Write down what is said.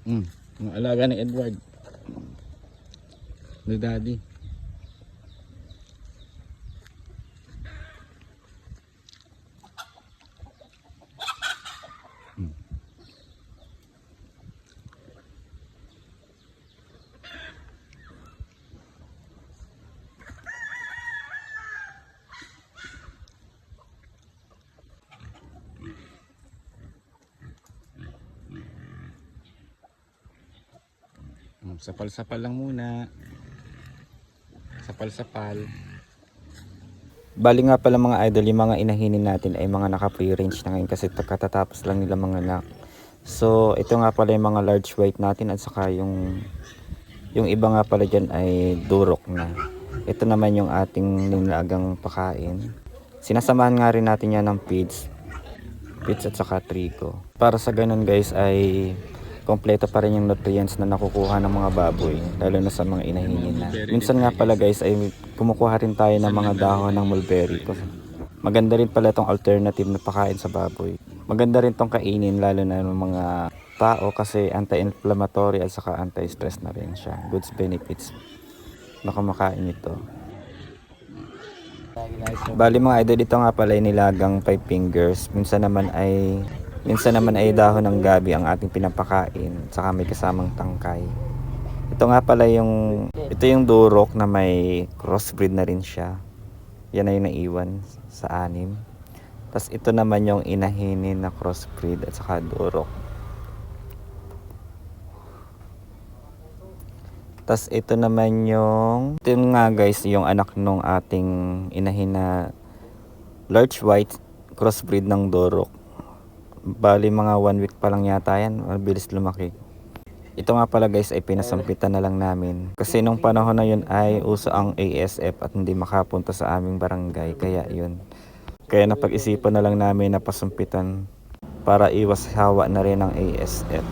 Mga alaga ni Edward. Ni Daddy. Sapal-sapal lang muna. Sapal-sapal. Bali nga pala mga idol, yung mga inahinin natin ay mga naka-free range na ngayon kasi katatapos lang nila mga anak. So ito nga pala yung mga large white natin at saka yung iba nga pala dyan ay durok na. Ito naman yung ating nilagang pakain. Sinasamahan nga rin natin yan ng feeds at saka trigo. Para sa ganun guys ay kompleto pa rin yung nutrients na nakukuha ng mga baboy, lalo na sa mga inahinin na. Minsan nga pala guys ay kumukuha rin tayo ng mga dahon ng mulberry. Maganda rin pala itong alternative na pakain sa baboy. Maganda rin itong kainin lalo na ng mga tao kasi anti-inflammatory at saka anti-stress na rin siya. Goods benefits na kumakain ito. Bali mga idol, dito nga pala yung nilagang 5 fingers. Minsan naman ay dahon ng gabi ang ating pinapakain, saka may kasamang tangkay. Ito nga pala yung durok na may crossbreed na rin siya. Yan ay naiwan sa anim. Tapos ito naman yung inahinin na crossbreed at saka durok. Tapos ito naman ito nga guys, yung anak nung ating inahin na large white crossbreed ng durok. Bali mga 1 week pa lang yata yan, mabilis lumaki. Ito nga pala guys ay pinasampitan na lang namin. Kasi nung panahon na yun ay uso ang ASF at hindi makapunta sa aming barangay. Kaya yun. Kaya napag-isipan na lang namin na pasampitan para iwas hawa na rin ng ASF.